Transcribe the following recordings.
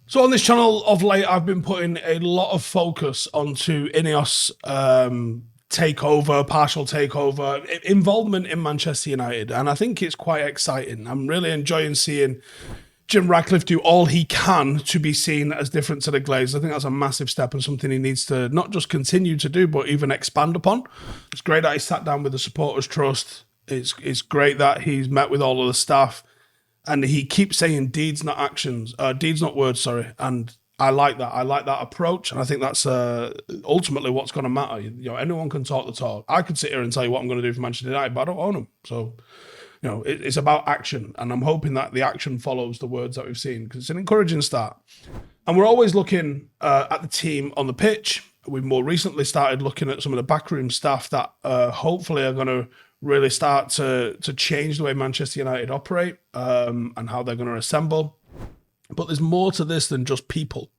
So on this channel of late, I've been putting a lot of focus onto INEOS takeover, partial takeover, involvement in Manchester United. And I think it's quite exciting. I'm really enjoying seeing Jim Ratcliffe do all he can to be seen as different to the Glazers. I think that's a massive step and something he needs to not just continue to do, but even expand upon. It's great that he sat down with the Supporters Trust. It's great that he's met with all of the staff. And he keeps saying deeds, not actions, deeds, not words, sorry. And I like that. I like that approach. And I think that's ultimately what's going to matter. You know, anyone can talk the talk. I could sit here and tell you what I'm going to do for Manchester United, but I don't own them. So, you know, it's about action. And I'm hoping that the action follows the words that we've seen, because it's an encouraging start. And we're always looking at the team on the pitch. We've more recently started looking at some of the backroom staff that hopefully are going to really start to change the way Manchester United operate and how they're going to assemble. But there's more to this than just people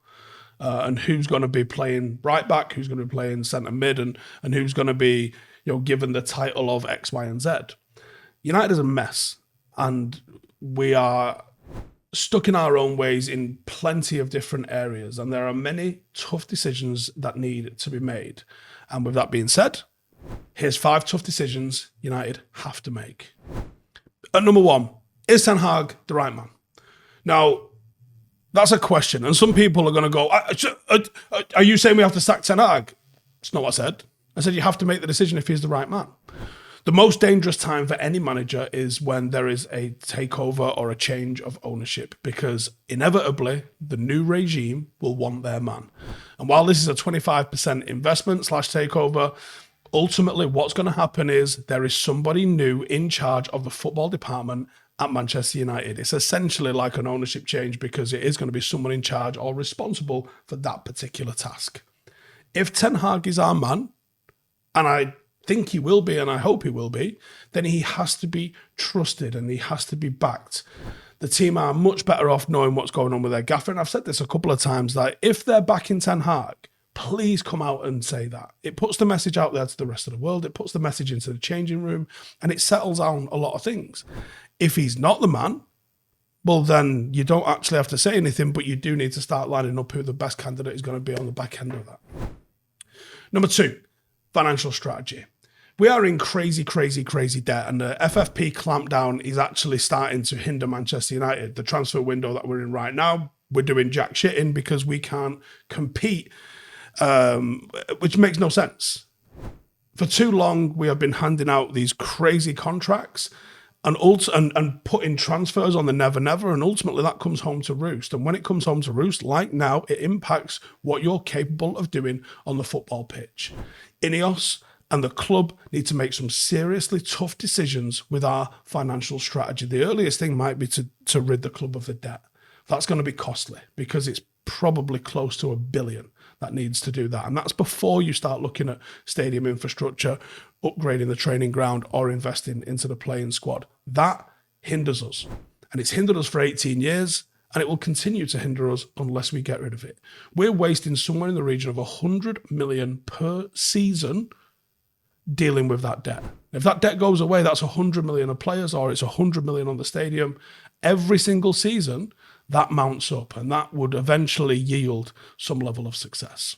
and who's going to be playing right back, who's going to be playing centre mid, and who's going to be, you know, given the title of X, Y, and Z. United is a mess, and we are stuck in our own ways in plenty of different areas, and there are many tough decisions that need to be made. And with that being said, here's 5 tough decisions United have to make. At number 1, is Ten Hag the right man? Now, that's a question, and some people are going to go, are you saying we have to sack Ten Hag? It's not what I said. I said you have to make the decision if he's the right man. The most dangerous time for any manager is when there is a takeover or a change of ownership, because inevitably the new regime will want their man. And while this is a 25% investment / takeover, ultimately what's going to happen is there is somebody new in charge of the football department at Manchester United. It's essentially like an ownership change, because it is going to be someone in charge or responsible for that particular task. If Ten Hag is our man, and I think he will be, and I hope he will be, then he has to be trusted and he has to be backed. The team are much better off knowing what's going on with their gaffer. And I've said this a couple of times, that if they're backing Ten Hag, please come out and say that. It puts the message out there to the rest of the world. It puts the message into the changing room, and it settles down a lot of things. If he's not the man, well, then you don't actually have to say anything, but you do need to start lining up who the best candidate is going to be on the back end of that. Number 2, financial strategy. We are in crazy, crazy, crazy debt, and the FFP clampdown is actually starting to hinder Manchester United. The transfer window that we're in right now, we're doing jack shit in because we can't compete, which makes no sense. For too long, we have been handing out these crazy contracts and putting transfers on the never, and ultimately that comes home to roost. And when it comes home to roost, like now, it impacts what you're capable of doing on the football pitch. INEOS and the club need to make some seriously tough decisions with our financial strategy. The earliest thing might be to rid the club of the debt. That's going to be costly, because it's probably close to $1 billion that needs to do that. And that's before you start looking at stadium infrastructure, upgrading the training ground, or investing into the playing squad. That hinders us. And it's hindered us for 18 years, and it will continue to hinder us unless we get rid of it. We're wasting somewhere in the region of 100 million per season dealing with that debt. If that debt goes away, that's 100 million of players, or it's 100 million on the stadium. Every single season, that mounts up, and that would eventually yield some level of success.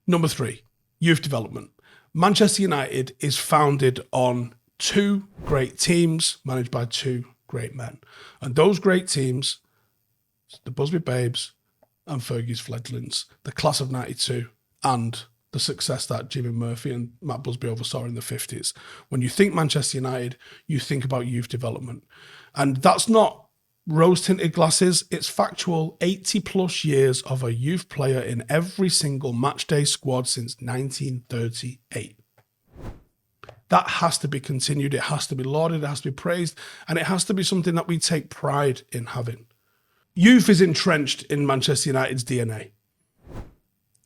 Number 3, youth development. Manchester United is founded on 2 great teams managed by 2 great men. And those great teams, the Busby Babes and Fergie's Fledglings, the class of 92, and the success that Jimmy Murphy and Matt Busby oversaw in the 50s. When you think Manchester United, you think about youth development. And that's not rose-tinted glasses, it's factual. 80 plus years of a youth player in every single matchday squad since 1938. That has to be continued, it has to be lauded, it has to be praised, and it has to be something that we take pride in having. Youth is entrenched in Manchester United's DNA.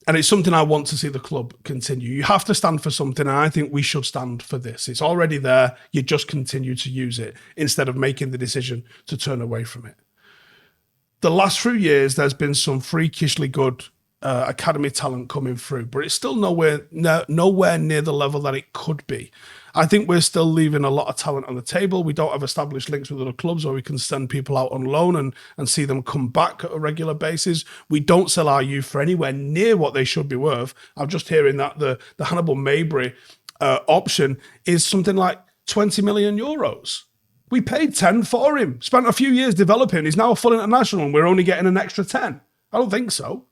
And it's something I want to see the club continue. You have to stand for something, and I think we should stand for this. It's already there. You just continue to use it instead of making the decision to turn away from it. The last few years, there's been some freakishly good academy talent coming through, but it's still nowhere near the level that it could be. I think we're still leaving a lot of talent on the table. We don't have established links with other clubs where we can send people out on loan and see them come back at a regular basis. We don't sell our youth for anywhere near what they should be worth. I'm just hearing that the Hannibal Mabry option is something like 20 million euros. We paid 10 for him, spent a few years developing. He's now a full international and we're only getting an extra 10. I don't think so.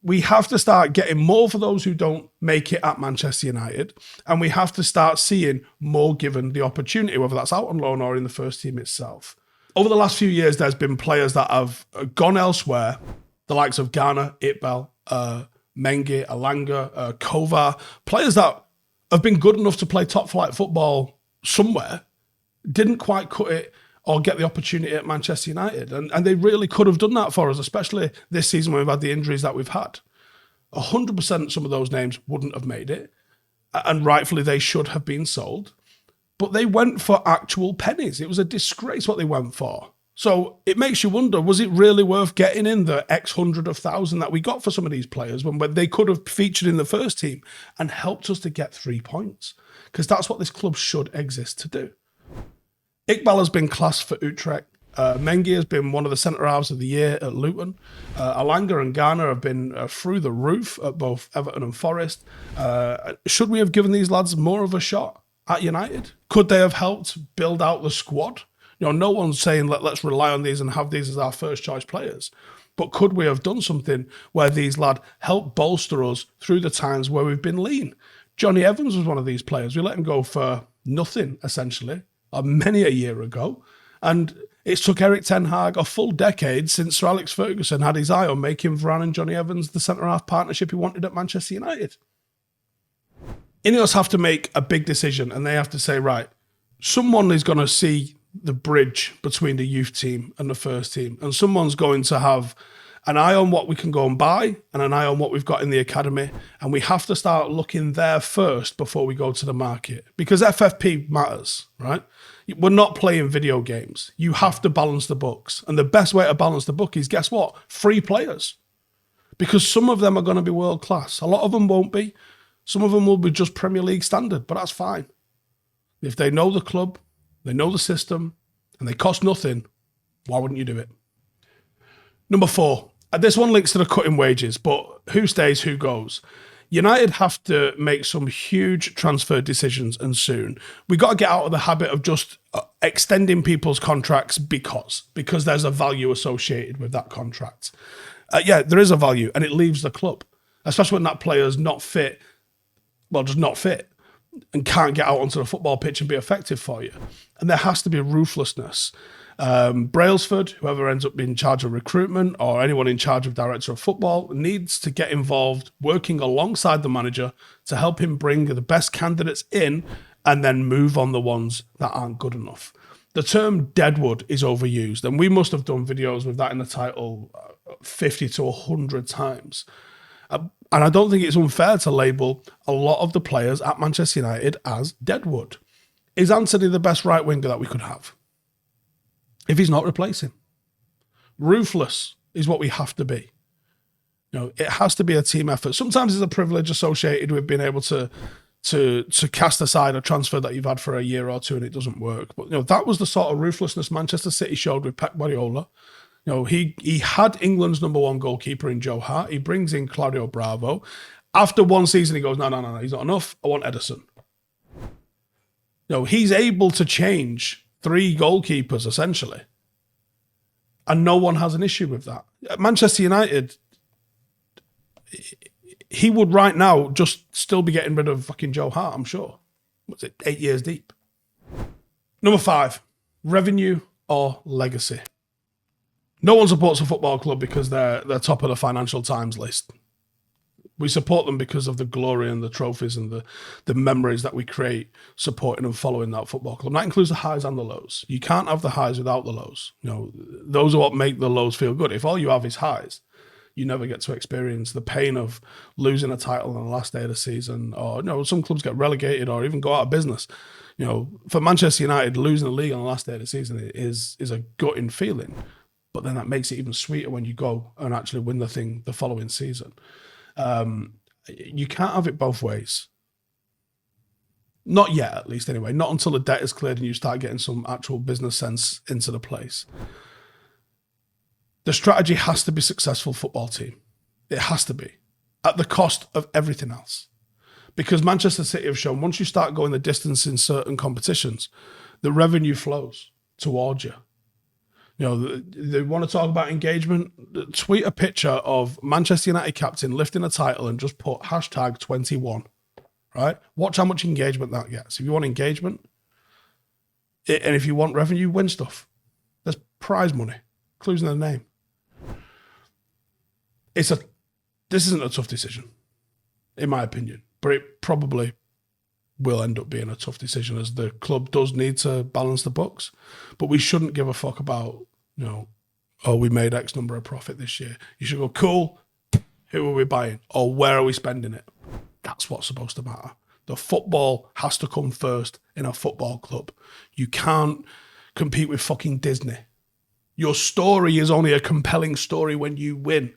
We have to start getting more for those who don't make it at Manchester United, and we have to start seeing more given the opportunity, whether that's out on loan or in the first team itself. Over the last few years, there's been players that have gone elsewhere, the likes of Ghana, Iqbal, Mengi, Alanga, Kovar, players that have been good enough to play top flight football somewhere, didn't quite cut it or get the opportunity at Manchester United. And they really could have done that for us, especially this season when we've had the injuries that we've had. 100% some of those names wouldn't have made it, and rightfully they should have been sold. But they went for actual pennies. It was a disgrace what they went for. So it makes you wonder, was it really worth getting in the X hundred of thousand that we got for some of these players when they could have featured in the first team and helped us to get 3 points? Because that's what this club should exist to do. Iqbal has been class for Utrecht. Mengi has been one of the centre-halves of the year at Luton. Alanga and Ghana have been through the roof at both Everton and Forest. Should we have given these lads more of a shot at United? Could they have helped build out the squad? You know, no one's saying let's rely on these and have these as our first choice players. But could we have done something where these lads help bolster us through the times where we've been lean? Johnny Evans was one of these players. We let him go for nothing, essentially, many a year ago. And it took Eric Ten Hag a full decade since Sir Alex Ferguson had his eye on making Varane and Johnny Evans the centre-half partnership he wanted at Manchester United. INEOS have to make a big decision, and they have to say, right, someone is going to see the bridge between the youth team and the first team, and someone's going to have an eye on what we can go and buy and an eye on what we've got in the academy, and we have to start looking there first before we go to the market, because FFP matters, right? We're not playing video games. You have to balance the books, and the best way to balance the book is, guess what? Free players, because some of them are going to be world class. A lot of them won't be. Some of them will be just Premier League standard, but that's fine. If they know the club, they know the system, and they cost nothing, why wouldn't you do it? Number 4, this one links to the cutting wages, but who stays, who goes? United have to make some huge transfer decisions, and soon. We got to get out of the habit of just extending people's contracts because there's a value associated with that contract. Yeah, there is a value, and it leaves the club, especially when that player's not fit, well, just not fit, and can't get out onto the football pitch and be effective for you. And there has to be ruthlessness. Brailsford, whoever ends up being in charge of recruitment, or anyone in charge of director of football, needs to get involved working alongside the manager to help him bring the best candidates in and then move on the ones that aren't good enough. The term deadwood is overused, and we must have done videos with that in the title 50 to 100 times. And I don't think it's unfair to label a lot of the players at Manchester United as deadwood. Is Anthony the best right winger that we could have? If he's not, replace him. Ruthless is what we have to be. You know, it has to be a team effort. Sometimes it's a privilege associated with being able to cast aside a transfer that you've had for a year or two and it doesn't work. But you know, that was the sort of ruthlessness Manchester City showed with Pep Guardiola. You know, he had England's number 1 goalkeeper in Joe Hart. He brings in Claudio Bravo. After one season, he goes, no, he's not enough. I want Ederson. You know, he's able to change 3 goalkeepers, essentially. And no one has an issue with that. At Manchester United, he would right now just still be getting rid of fucking Joe Hart, I'm sure. What's it, 8 years deep? Number 5, revenue or legacy. No one supports a football club because they're top of the Financial Times list. We support them because of the glory and the trophies and the memories that we create supporting and following that football club. And that includes the highs and the lows. You can't have the highs without the lows. You know, those are what make the lows feel good. If all you have is highs, you never get to experience the pain of losing a title on the last day of the season, or you know, some clubs get relegated or even go out of business. You know, for Manchester United, losing the league on the last day of the season is a gutting feeling. But then that makes it even sweeter when you go and actually win the thing the following season. You can't have it both ways. Not yet, at least, anyway. Not until the debt is cleared and you start getting some actual business sense into the place. The strategy has to be successful football team. It has to be. At the cost of everything else. Because Manchester City have shown, once you start going the distance in certain competitions, the revenue flows towards you. You know, they want to talk about engagement. Tweet a picture of Manchester United captain lifting a title and just put hashtag 21. Right? Watch how much engagement that gets. If you want engagement, and if you want revenue, win stuff. There's prize money. Clues in the name. This isn't a tough decision, in my opinion, but it probably will end up being a tough decision, as the club does need to balance the books. But we shouldn't give a fuck about, you know, oh, we made X number of profit this year. You should go, cool, who are we buying? Or where are we spending it? That's what's supposed to matter. The football has to come first in a football club. You can't compete with fucking Disney. Your story is only a compelling story when you win.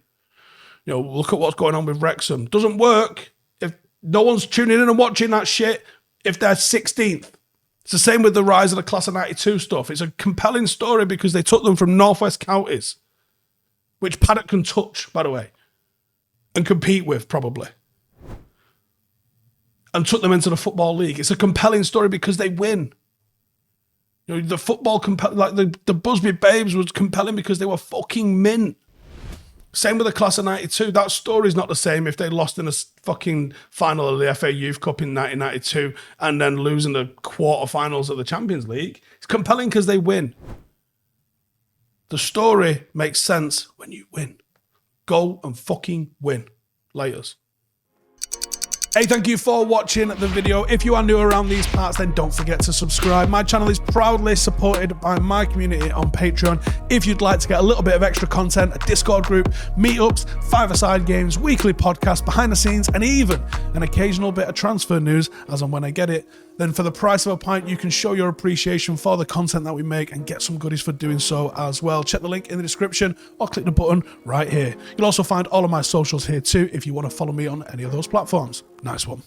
You know, look at what's going on with Wrexham. Doesn't work if no one's tuning in and watching that shit if they're 16th. It's the same with the rise of the Class of 92 stuff. It's a compelling story because they took them from Northwest counties, which Paddock can touch, by the way, and compete with, probably, and took them into the Football League. It's a compelling story because they win. You know, the football, like the Busby Babes was compelling because they were fucking mint. Same with the Class of 92. That story's not the same if they lost in a fucking final of the FA Youth Cup in 1992 and then losing the quarterfinals of the Champions League. It's compelling because they win. The story makes sense when you win. Go and fucking win. Laters. Hey, thank you for watching the video. If you are new around these parts, then don't forget to subscribe. My channel is proudly supported by my community on Patreon. If you'd like to get a little bit of extra content, a Discord group, meetups, five-a-side games, weekly podcasts, behind the scenes, and even an occasional bit of transfer news as and when I get it, then for the price of a pint, you can show your appreciation for the content that we make and get some goodies for doing so as well. Check the link in the description or click the button right here. You'll also find all of my socials here too if you want to follow me on any of those platforms. Nice one.